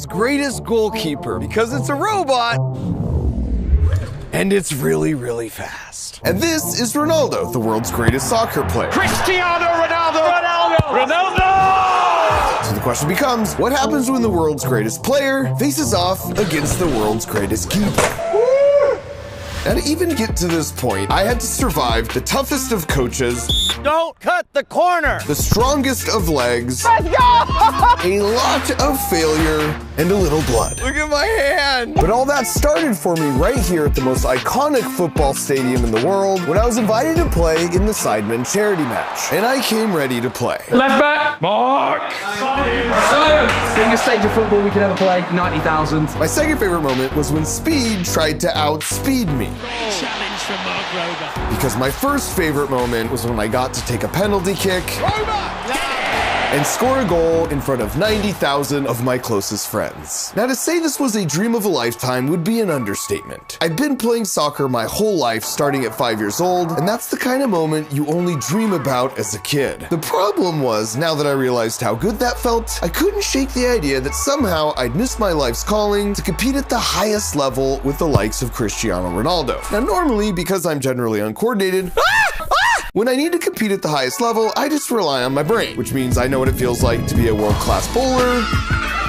greatest goalkeeper because it's a robot and it's really, really fast. And this is Ronaldo, the world's greatest soccer player. Cristiano Ronaldo! Ronaldo! So the question becomes, what happens when the world's greatest player faces off against the world's greatest keeper? Now, to even get to this point, I had to survive the toughest of coaches. Don't cut the corner! The strongest of legs. Let's go! A lot of failure and a little blood. Look at my hand! But all that started for me right here at the most iconic football stadium in the world when I was invited to play in the Sidemen charity match. And I came ready to play. Left back, Mark! Biggest stage of football we could ever play, 90,000. My second favorite moment was when Speed tried to outspeed me. Challenge from Mark Rober. Because my first favorite moment was when I got to take a penalty kick and score a goal in front of 90,000 of my closest friends. Now, to say this was a dream of a lifetime would be an understatement. I've been playing soccer my whole life, starting at 5 years old, and that's the kind of moment you only dream about as a kid. The problem was, now that I realized how good that felt, I couldn't shake the idea that somehow I'd missed my life's calling to compete at the highest level with the likes of Cristiano Ronaldo. Now, normally, because I'm generally uncoordinated, when I need to compete at the highest level, I just rely on my brain, which means I know what it feels like to be a world-class bowler,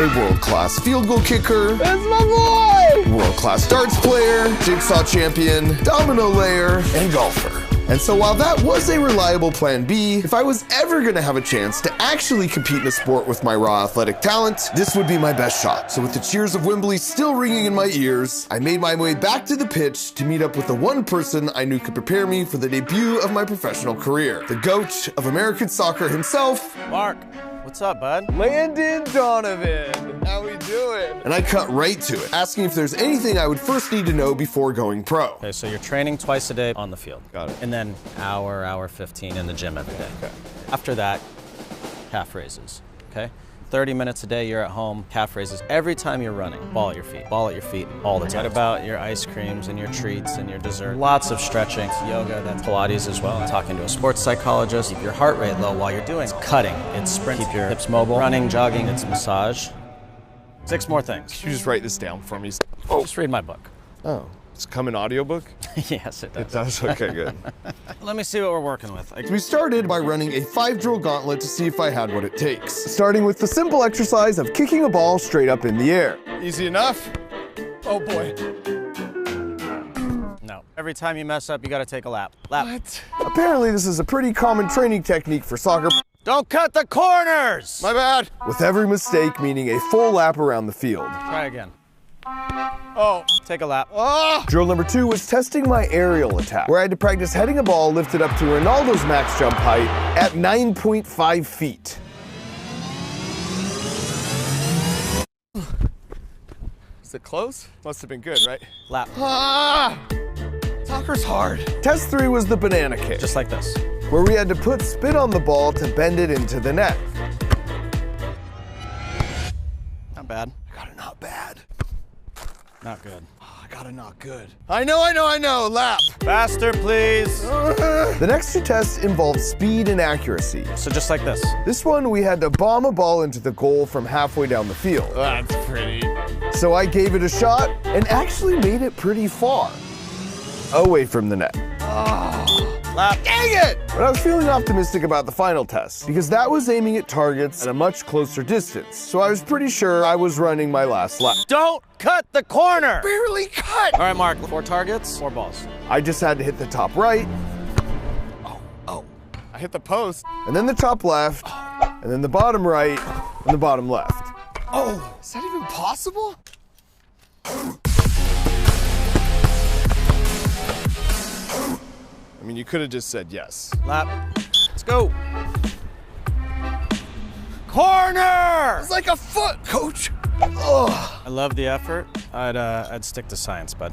a world-class field goal kicker, That's my boy! world-class darts player, jigsaw champion, domino layer, and golfer. And so while that was a reliable plan B, if I was ever gonna have a chance to actually compete in a sport with my raw athletic talent, this would be my best shot. So with the cheers of Wembley still ringing in my ears, I made my way back to the pitch to meet up with the one person I knew could prepare me for the debut of my professional career, the GOAT of American soccer himself, Mark, what's up, bud? Landon Donovan. How we doing? And I cut right to it, asking if there's anything I would first need to know before going pro. Okay, so you're training twice a day on the field. Got it. And then hour 15 in the gym every day. Okay. After that, calf raises, okay? 30 minutes a day you're at home, calf raises. Every time you're running, ball at your feet all the time. What about your ice creams and your treats and your dessert? Lots of stretching, yoga, that's Pilates as well. Talking to a sports psychologist, keep your heart rate low while you're doing it. It's cutting, it's sprint, keep your hips mobile, running, jogging, it's massage. 6 more things. Can you just write this down for me? Just read my book. Oh, it's come in audiobook? Yes, it does. It does? Okay, good. Let me see what we're working with. We started by running a 5-drill gauntlet to see if I had what it takes. Starting with the simple exercise of kicking a ball straight up in the air. Easy enough? Oh boy. No. Every time you mess up, you gotta take a lap. What? Apparently this is a pretty common training technique for soccer. Don't cut the corners! My bad. With every mistake meaning a full lap around the field. Try again. Oh. Take a lap. Oh. Drill number 2 was testing my aerial attack, where I had to practice heading a ball lifted up to Ronaldo's max jump height at 9.5 feet. Is it close? Must have been good, right? Lap. Ah! Soccer's hard. Test 3 was the banana kick, Just like this. where we had to put spin on the ball to bend it into the net. Not bad. I got it not bad. Not good. Oh, I got it not good. I know, lap. Faster, please. The next 2 tests involved speed and accuracy. So just like this. This one, we had to bomb a ball into the goal from halfway down the field. That's pretty. So I gave it a shot and actually made it pretty far. Away from the net. Lap. Dang it! But I was feeling optimistic about the final test because that was aiming at targets at a much closer distance. So I was pretty sure I was running my last lap. Don't cut the corner! Barely cut! All right, Mark, 4 targets, 4 balls. I just had to hit the top right. Oh. I hit the post. And then the top left. And then the bottom right. And the bottom left. Oh, is that even possible? I mean, you could have just said yes. Lap. Let's go. Corner! It's like a foot, coach. Oh. I love the effort. I'd stick to science, bud.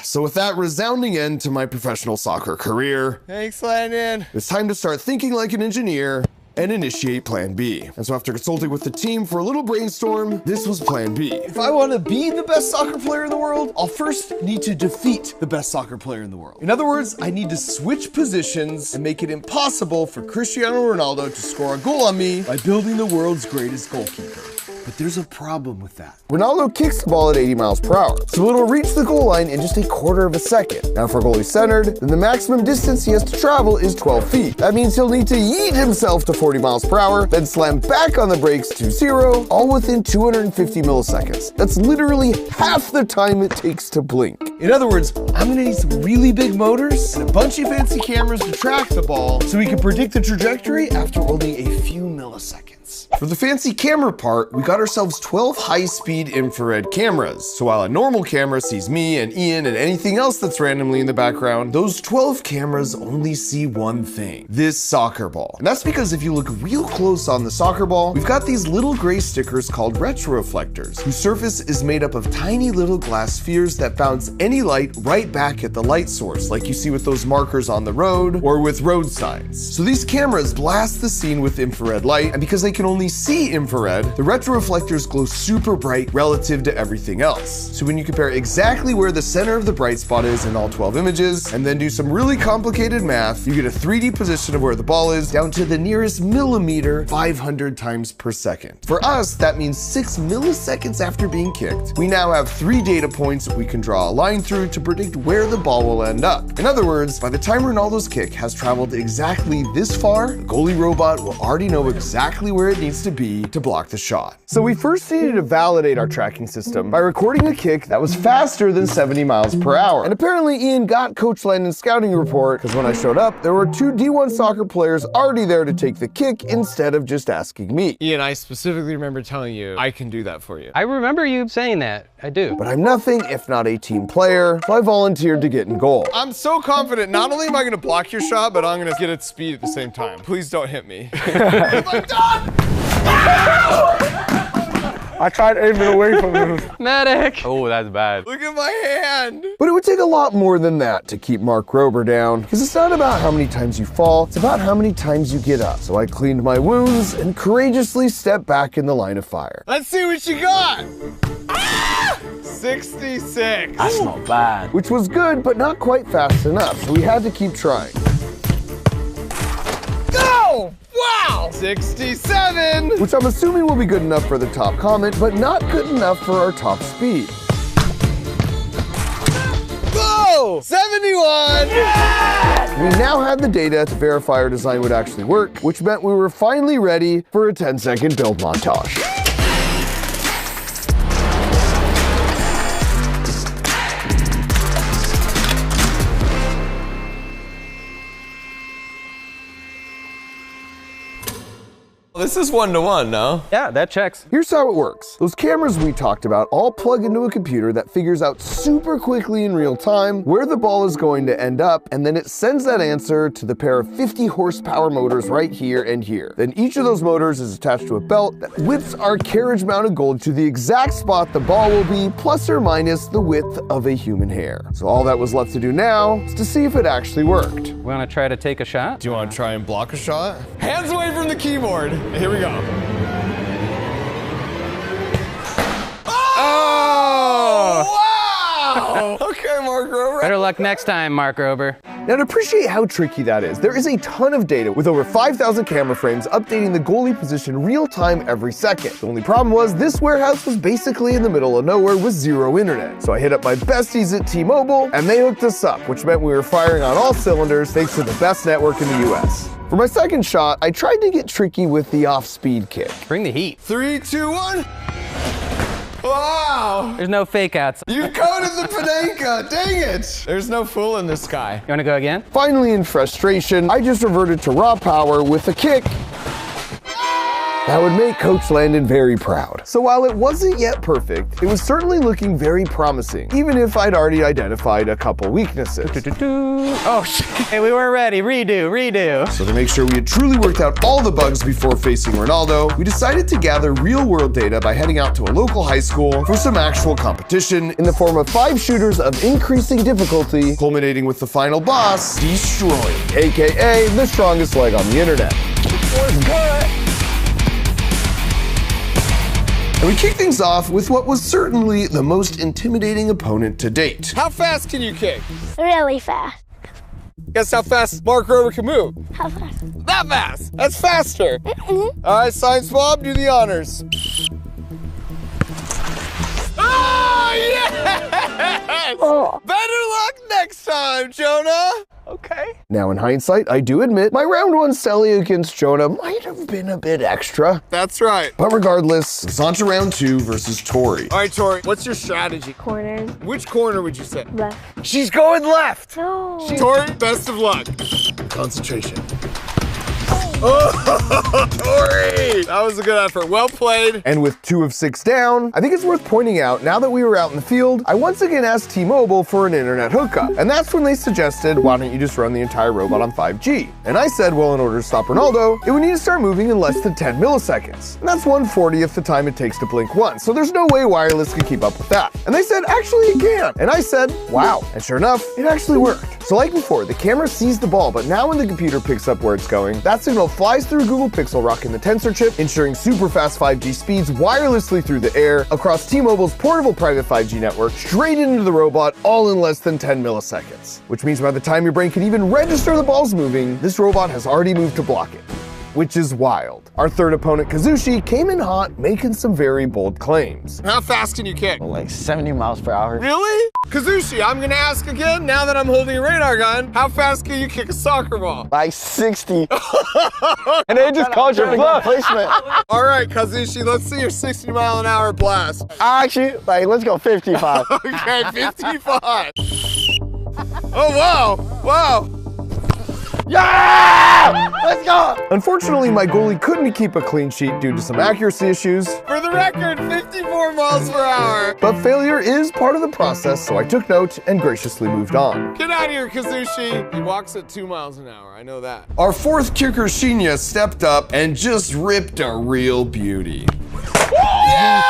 So with that resounding end to my professional soccer career, Thanks, Landon. it's time to start thinking like an engineer and initiate plan B. And so after consulting with the team for a little brainstorm, this was plan B. If I want to be the best soccer player in the world, I'll first need to defeat the best soccer player in the world. In other words, I need to switch positions and make it impossible for Cristiano Ronaldo to score a goal on me by building the world's greatest goalkeeper. But there's a problem with that. Ronaldo kicks the ball at 80 miles per hour, so it'll reach the goal line in just a quarter of a second. Now, if our goalie's centered, then the maximum distance he has to travel is 12 feet. That means he'll need to yeet himself to 40 miles per hour, then slam back on the brakes to 0, all within 250 milliseconds. That's literally half the time it takes to blink. In other words, I'm gonna need some really big motors and a bunch of fancy cameras to track the ball so we can predict the trajectory after only a few milliseconds. For the fancy camera part, we got ourselves 12 high-speed infrared cameras. So while a normal camera sees me and Ian and anything else that's randomly in the background, those 12 cameras only see one thing: this soccer ball. And that's because if you look real close on the soccer ball, we've got these little gray stickers called retroreflectors, whose surface is made up of tiny little glass spheres that bounce any light right back at the light source, like you see with those markers on the road or with road signs. So these cameras blast the scene with infrared light, and because they can only see infrared, the retroreflectors glow super bright relative to everything else. So when you compare exactly where the center of the bright spot is in all 12 images, and then do some really complicated math, you get a 3D position of where the ball is down to the nearest millimeter 500 times per second. For us, that means 6 milliseconds after being kicked, we now have 3 data points we can draw a line through to predict where the ball will end up. In other words, by the time Ronaldo's kick has traveled exactly this far, the goalie robot will already know exactly where it needs to be to block the shot. So we first needed to validate our tracking system by recording a kick that was faster than 70 miles per hour. And apparently Ian got Coach Landon's scouting report, because when I showed up, there were 2 D1 soccer players already there to take the kick instead of just asking me. Ian, I specifically remember telling you I can do that for you. I remember you saying that. I do. But I'm nothing if not a team player, so I volunteered to get in goal. I'm so confident, not only am I gonna block your shot, but I'm gonna get its speed at the same time. Please don't hit me. I'm done! I tried aiming away from him. Medic! Oh, that's bad. Look at my hand! But it would take a lot more than that to keep Mark Rober down, because it's not about how many times you fall, it's about how many times you get up. So I cleaned my wounds and courageously stepped back in the line of fire. Let's see what you got! 66. That's not bad. Which was good, but not quite fast enough, so we had to keep trying. Go! Wow! 67! Which I'm assuming will be good enough for the top comment, but not good enough for our top speed. Go! 71! Yes! We now had the data to verify our design would actually work, which meant we were finally ready for a 10-second build montage. This is 1-to-1, no? Yeah, that checks. Here's how it works. Those cameras we talked about all plug into a computer that figures out super quickly in real time where the ball is going to end up, and then it sends that answer to the pair of 50 horsepower motors right here and here. Then each of those motors is attached to a belt that whips our carriage-mounted goal to the exact spot the ball will be, plus or minus the width of a human hair. So all that was left to do now is to see if it actually worked. We want to try to take a shot? Do you want to try and block a shot? Hands away from the keyboard. Here we go. Oh! Wow! Okay, Mark Rober. Better luck next time, Mark Rober. Now, to appreciate how tricky that is, there is a ton of data with over 5,000 camera frames updating the goalie position real time every second. The only problem was this warehouse was basically in the middle of nowhere with zero internet. So I hit up my besties at T-Mobile and they hooked us up, which meant we were firing on all cylinders thanks to the best network in the US. For my second shot, I tried to get tricky with the off-speed kick. Bring the heat. 3, 2, 1. Wow! There's no fake outs. You coated the Panenka! Dang it! There's no fool in this guy. You want to go again? Finally, in frustration, I just reverted to raw power with a kick that would make Coach Landon very proud. So while it wasn't yet perfect, it was certainly looking very promising, even if I'd already identified a couple weaknesses. Oh, shit. Hey, we weren't ready. Redo. So to make sure we had truly worked out all the bugs before facing Ronaldo, we decided to gather real-world data by heading out to a local high school for some actual competition in the form of 5 shooters of increasing difficulty, culminating with the final boss, Destroying, aka the strongest leg on the internet. And we kick things off with what was certainly the most intimidating opponent to date. How fast can you kick? Really fast. Guess how fast Mark Rober can move? How fast? That fast! That's faster! All right, Science Bob, do the honors. yes! Better luck next time, Jonah. Okay. Now in hindsight, I do admit my round one Sally against Jonah might have been a bit extra. That's right. But regardless, it's on to round 2 versus Tori. All right, Tori, what's your strategy? Corners. Which corner would you say? Left. She's going left. No. Tori, best of luck. Concentration. Oh, Tori! That was a good effort. Well played. And with 2 of 6 down, I think it's worth pointing out, now that we were out in the field, I once again asked T-Mobile for an internet hookup. And that's when they suggested, why don't you just run the entire robot on 5G? And I said, well, in order to stop Ronaldo, it would need to start moving in less than 10 milliseconds. And that's 1/40th the time it takes to blink once, so there's no way wireless can keep up with that. And they said, actually it can. And I said, wow. And sure enough, it actually worked. So like before, the camera sees the ball, but now when the computer picks up where it's going, that signal flies through Google Pixel rocking the tensor chip, ensuring super fast 5G speeds wirelessly through the air, across T-Mobile's portable private 5G network, straight into the robot, all in less than 10 milliseconds. Which means by the time your brain can even register the ball's moving, this robot has already moved to block it. Which is wild. Our third opponent, Kazushi, came in hot, making some very bold claims. How fast can you kick? Like 70 miles per hour. Really? Kazushi, I'm gonna ask again, now that I'm holding a radar gun, how fast can you kick a soccer ball? Like 60. And they just called your bluff. Placement. All right, Kazushi, let's see your 60-mile-an-hour blast. Actually, like, let's go 55. Okay, 55. Oh, wow, wow. Yeah! Let's go! Unfortunately, my goalie couldn't keep a clean sheet due to some accuracy issues, For the record, 54 miles per hour. but failure is part of the process, so I took note and graciously moved on. Get out of here, Kazushi. He walks at 2 miles an hour, I know that. Our fourth kicker, Shinya, stepped up and just ripped a real beauty. Yeah!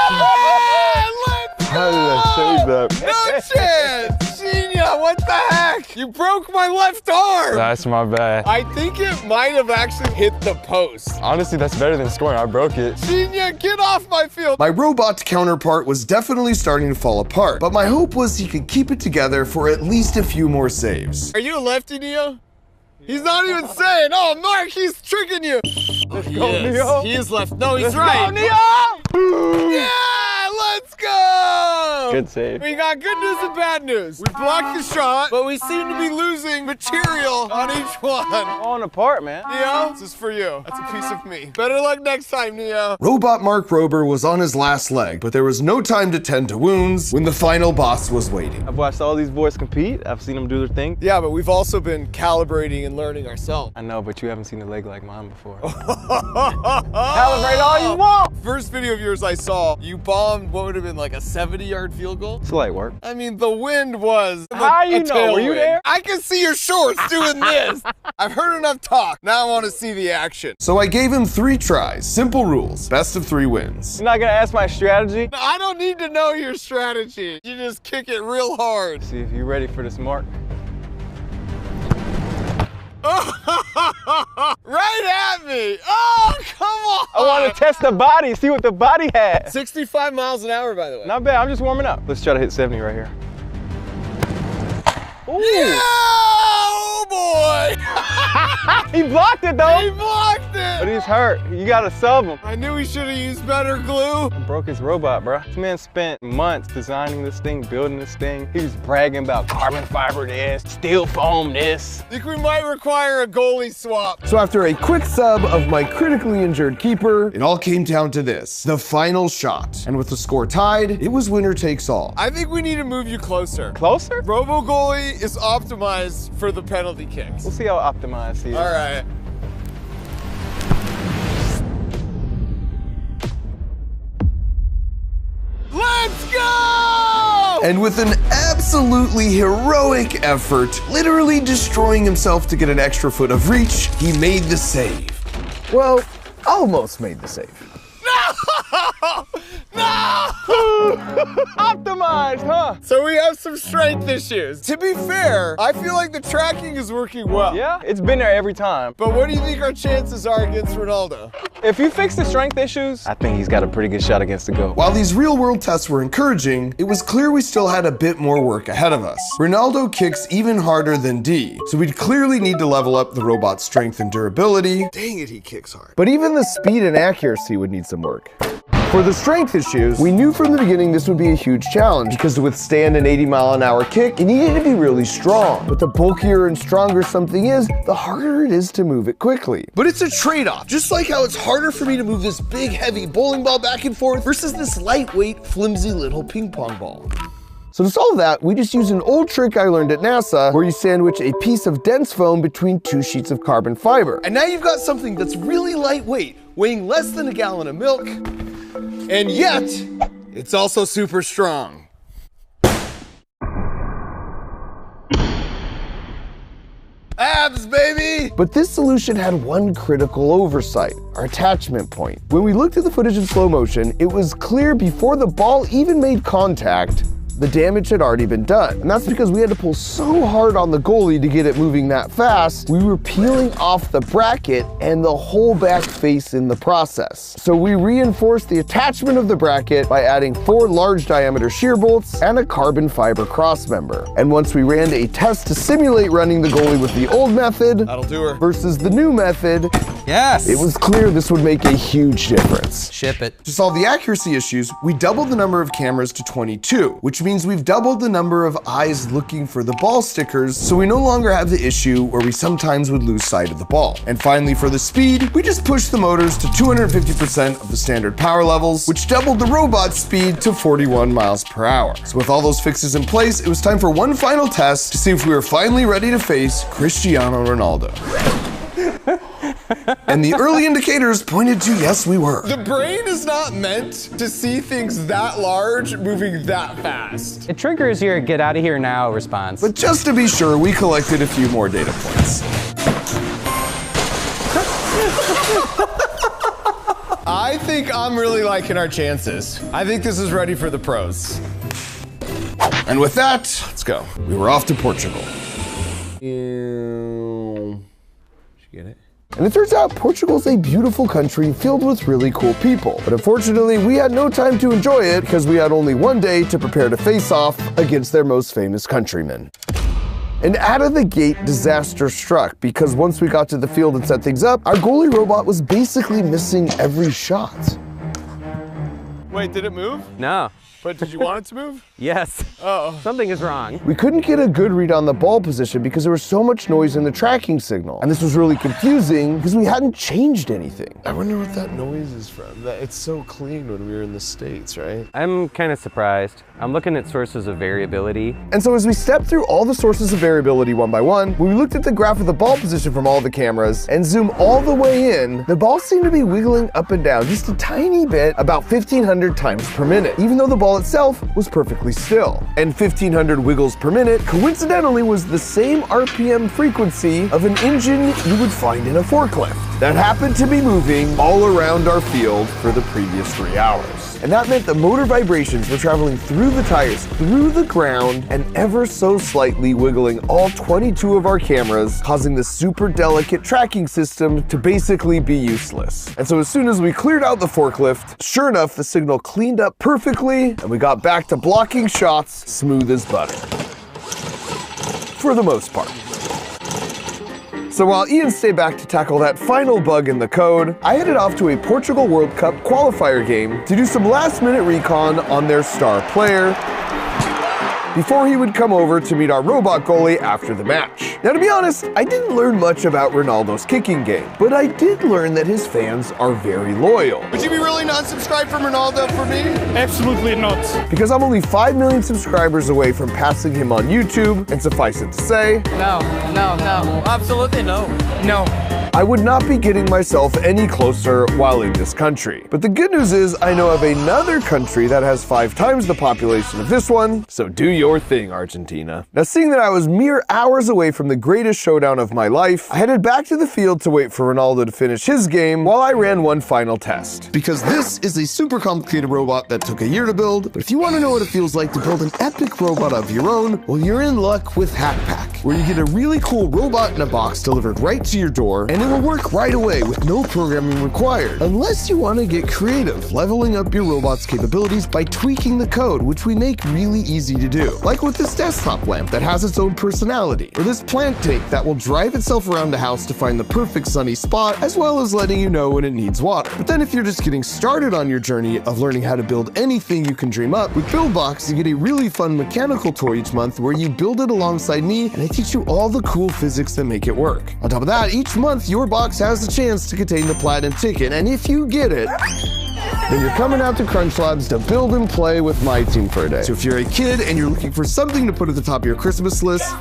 Let's How did I say that? No chance! Shinya, what the heck? You broke my left arm! That's my bad. I think it might have actually hit the post. Honestly, that's better than scoring. I broke it. Shinya, get off my field! My robot counterpart was definitely starting to fall apart, but my hope was he could keep it together for at least a few more saves. Are you a lefty, Neo? He's not even saying. Oh, Mark, he's tricking you. Let's go, Neo. He is left. No, he's right. Neo! Yeah, let's go. Good save. We got good news and bad news. We blocked the shot, but we seem to be losing material on each one. Falling apart, man. Neo, this is for you. That's a piece of me. Better luck next time, Neo. Robot Mark Rober was on his last leg, but there was no time to tend to wounds when the final boss was waiting. I've watched all these boys compete. I've seen them do their thing. Yeah, but we've also been calibrating and learning ourselves. I know, but you haven't seen a leg like mine before. Calibrate all you want. First video of yours I saw, you bombed what would have been like a 70-yard field goal. It's light work. I mean, the wind was How you a know? Were you tailwind. there? I can see your shorts doing this. I've heard enough talk. Now I want to see the action. So I gave him 3 tries, simple rules, best of 3 wins. You're not gonna ask my strategy? I don't need to know your strategy. You just kick it real hard. See if you're ready for this mark. Right at me. Oh, come on. I want to test the body, see what the body has. 65 miles an hour, by the way. Not bad, I'm just warming up. Let's try to hit 70 right here. Ooh. Yeah, oh boy. He blocked it though. He blocked it. But he's hurt. You gotta sub him. I knew he should have used better glue. Broke his robot, bro. This man spent months designing this thing, building this thing. He was bragging about carbon fiber this, steel foam this. Think we might require a goalie swap. So after a quick sub of my critically injured keeper, it all came down to this, the final shot. And with the score tied, it was winner takes all. I think we need to move you closer. Closer? Robo goalie is optimized for the penalty kicks. We'll see how optimized he is. All right. Let's go! And with an absolutely heroic effort, literally destroying himself to get an extra foot of reach, he made the save. Well, almost made the save. No! No! Optimized, huh? So we have some strength issues. To be fair, I feel like the tracking is working well. Yeah, it's been there every time. But what do you think our chances are against Ronaldo? If you fix the strength issues, I think he's got a pretty good shot against the goal. While these real-world tests were encouraging, it was clear we still had a bit more work ahead of us. Ronaldo kicks even harder than D, so we'd clearly need to level up the robot's strength and durability. Dang it, he kicks hard. But even the speed and accuracy would need some work. For the strength issues, we knew from the beginning this would be a huge challenge because to withstand an 80-mile-an-hour kick, it needed to be really strong. But the bulkier and stronger something is, the harder it is to move it quickly. But it's a trade-off, just like how it's harder for me to move this big, heavy bowling ball back and forth versus this lightweight, flimsy little ping pong ball. So to solve that, we just used an old trick I learned at NASA where you sandwich a piece of dense foam between 2 sheets of carbon fiber. And now you've got something that's really lightweight, weighing less than a gallon of milk, and yet, it's also super strong. Abs, baby! But this solution had one critical oversight, our attachment point. When we looked at the footage in slow motion, it was clear before the ball even made contact, the damage had already been done. And that's because we had to pull so hard on the goalie to get it moving that fast, we were peeling off the bracket and the whole back face in the process. So we reinforced the attachment of the bracket by adding 4 large diameter shear bolts and a carbon fiber cross member. And once we ran a test to simulate running the goalie with the old method That'll do her. versus the new method, Yes. it was clear this would make a huge difference. Ship it. To solve the accuracy issues, we doubled the number of cameras to 22, which means we've doubled the number of eyes looking for the ball stickers, so we no longer have the issue where we sometimes would lose sight of the ball. And finally, for the speed, we just pushed the motors to 250% of the standard power levels, which doubled the robot's speed to 41 miles per hour. So with all those fixes in place, it was time for one final test to see if we were finally ready to face Cristiano Ronaldo. And the early indicators pointed to yes, we were. The brain is not meant to see things that large moving that fast. It triggers your get out of here now response. But just to be sure, we collected a few more data points. I think I'm really liking our chances. I think this is ready for the pros. And with that, let's go. We were off to Portugal. Did you get it? And it turns out Portugal's a beautiful country filled with really cool people. But unfortunately, we had no time to enjoy it because we had only one day to prepare to face off against their most famous countrymen. And out of the gate, disaster struck because once we got to the field and set things up, our goalie robot was basically missing every shot. Wait, did it move? No. But did you want it to move? Yes. Uh-oh. Something is wrong. We couldn't get a good read on the ball position because there was so much noise in the tracking signal. And this was really confusing because we hadn't changed anything. I wonder what that noise is from. It's so clean when we were in the States, right? I'm kind of surprised. I'm looking at sources of variability. And so as we stepped through all the sources of variability one by one, when we looked at the graph of the ball position from all the cameras and zoom all the way in, the ball seemed to be wiggling up and down just a tiny bit, about 1,500 times per minute, even though the ball itself was perfectly still. And 1,500 wiggles per minute coincidentally was the same RPM frequency of an engine you would find in a forklift that happened to be moving all around our field for the previous 3 hours. And that meant the motor vibrations were traveling through the tires, through the ground, and ever so slightly wiggling all 22 of our cameras, causing the super delicate tracking system to basically be useless. And so as soon as we cleared out the forklift, sure enough, the signal cleaned up perfectly, and we got back to blocking shots smooth as butter. For the most part. So while Ian stayed back to tackle that final bug in the code, I headed off to a Portugal World Cup qualifier game to do some last-minute recon on their star player before he would come over to meet our robot goalie after the match. Now, to be honest, I didn't learn much about Ronaldo's kicking game, but I did learn that his fans are very loyal. Would you be really non-subscribed from Ronaldo for me? Absolutely not. Because I'm only 5 million subscribers away from passing him on YouTube, and suffice it to say, No, absolutely no. No. I would not be getting myself any closer while in this country. But the good news is I know of another country that has 5 times the population of this one, so do your thing, Argentina. Now, seeing that I was mere hours away from the greatest showdown of my life, I headed back to the field to wait for Ronaldo to finish his game while I ran one final test. Because this is a super complicated robot that took a year to build, but if you want to know what it feels like to build an epic robot of your own, well, you're in luck with Hack Pack, where you get a really cool robot in a box delivered right to your door, and it will work right away with no programming required, unless you want to get creative, leveling up your robot's capabilities by tweaking the code, which we make really easy to do. Like with this desktop lamp that has its own personality, or this plant plant take that will drive itself around the house to find the perfect sunny spot, as well as letting you know when it needs water. But then if you're just getting started on your journey of learning how to build anything you can dream up, with BuildBox you get a really fun mechanical toy each month where you build it alongside me and I teach you all the cool physics that make it work. On top of that, each month your box has the chance to contain the platinum ticket, and if you get it, then you're coming out to Crunch Labs to build and play with my team for a day. So if you're a kid and you're looking for something to put at the top of your Christmas list,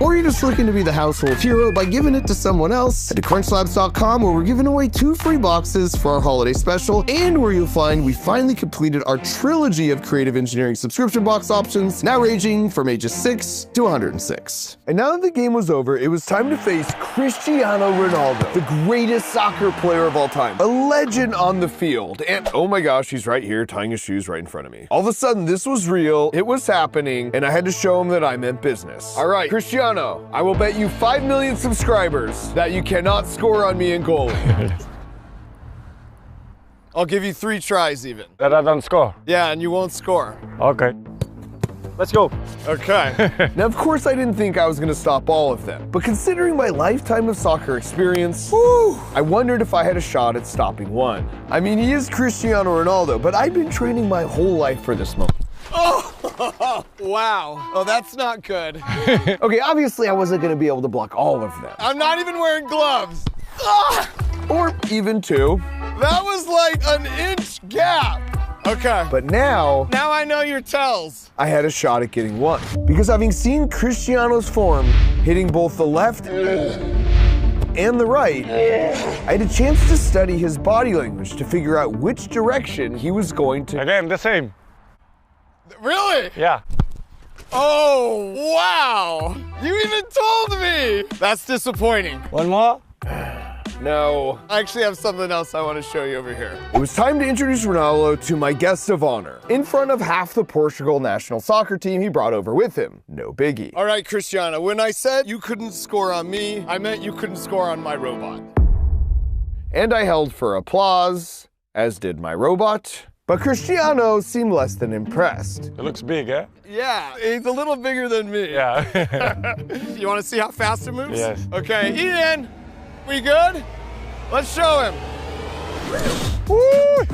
or you're just looking to be the household hero by giving it to someone else, head to crunchlabs.com where we're giving away 2 free boxes for our holiday special, and where you'll find we finally completed our trilogy of creative engineering subscription box options, now ranging from ages 6 to 106. And now that the game was over, it was time to face Cristiano Ronaldo, the greatest soccer player of all time, a legend on the field. And oh my gosh, he's right here tying his shoes right in front of me. All of a sudden, this was real, it was happening, and I had to show him that I meant business. All right, Cristiano, I will bet you 5 million subscribers that you cannot score on me in goalie. I'll give you 3 tries even. That I don't score? Yeah, and you won't score. Okay. Let's go. Okay. Now, of course, I didn't think I was gonna stop all of them, but considering my lifetime of soccer experience, I wondered if I had a shot at stopping one. I mean, he is Cristiano Ronaldo, but I've been training my whole life for this moment. Oh, wow. Oh, that's not good. Okay, obviously I wasn't gonna be able to block all of them. I'm not even wearing gloves. Ah! Or even 2. That was like an inch gap. Okay. But now I know your tells. I had a shot at getting 1. Because having seen Cristiano's form hitting both the left and the right, I had a chance to study his body language to figure out which direction he was going to. Again, the same. Really? Yeah. Oh, wow. You even told me. That's disappointing. One more? No. I actually have something else I want to show you over here. It was time to introduce Ronaldo to my guest of honor, in front of half the Portugal national soccer team he brought over with him. No biggie. All right, Cristiano, when I said you couldn't score on me, I meant you couldn't score on my robot. And I held for applause, as did my robot. But Cristiano seemed less than impressed. It looks big, eh? Yeah, he's a little bigger than me. Yeah. You want to see how fast it moves? Yes. Okay, Ian, we good? Let's show him. Woo!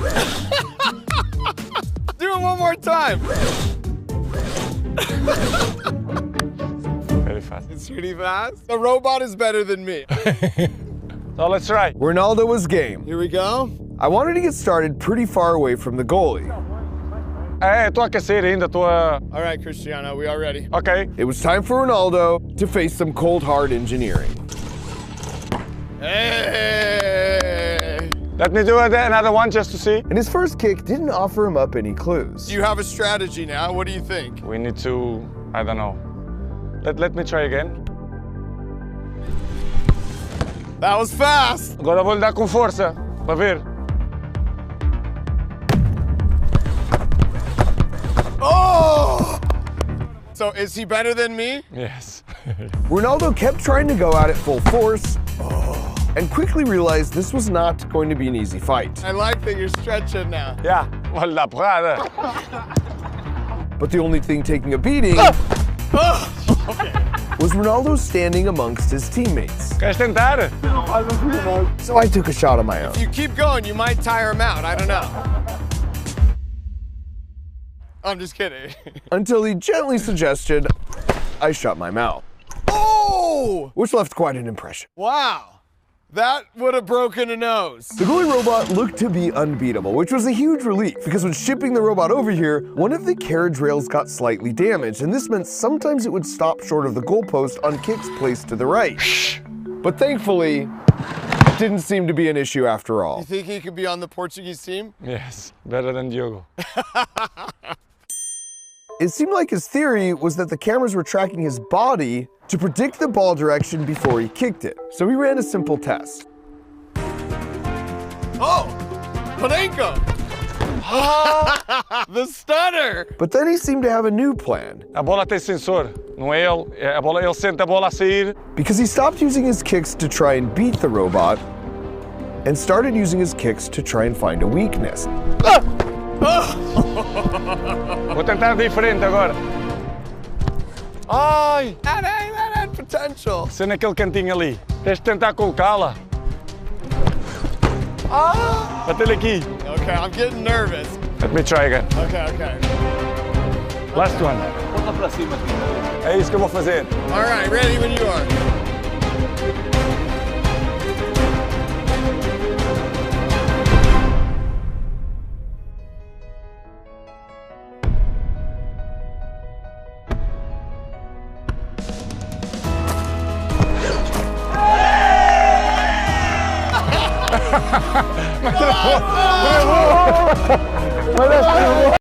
Do it one more time. Very fast. It's pretty fast. The robot is better than me. So let's try. Ronaldo was game. Here we go. I wanted to get started pretty far away from the goalie. Tô a aquecer ainda, tô a... All right, Cristiano, we are ready. Okay. It was time for Ronaldo to face some cold hard engineering. Hey! Let me do another one just to see. And his first kick didn't offer him up any clues. You have a strategy now. What do you think? We need to, I don't know. Let me try again. That was fast. Agora vou dar com força, para ver. Oh! So is he better than me? Yes. Ronaldo kept trying to go at it full force, and quickly realized this was not going to be an easy fight. I like that you're stretching now. Yeah, olha a porrada. But the only thing taking a beating was Ronaldo standing amongst his teammates. Queres tentar? So I took a shot on my own. If you keep going, you might tire him out. I don't know. I'm just kidding. Until he gently suggested I shut my mouth. Oh! Which left quite an impression. Wow. That would have broken a nose. The goalie robot looked to be unbeatable, which was a huge relief, because when shipping the robot over here, one of the carriage rails got slightly damaged, and this meant sometimes it would stop short of the goalpost on kicks placed to the right. But thankfully, it didn't seem to be an issue after all. You think he could be on the Portuguese team? Yes, better than Diogo. It seemed like his theory was that the cameras were tracking his body to predict the ball direction before he kicked it. So he ran a simple test. Oh! Panenko! The stunner! But then he seemed to have a new plan, A bola tem sensor, não é ele. A bola, ele sente a bola a sair. because he stopped using his kicks to try and beat the robot and started using his kicks to try and find a weakness. Vou tentar diferente agora. Ai! potential. Você naquele cantinho ali. Tens de tentar colocá-la. Bate-lhe aqui. Okay, I'm getting nervous. Let me try again. Okay. Last one. É isso que eu vou fazer. All right, ready when you are. Mas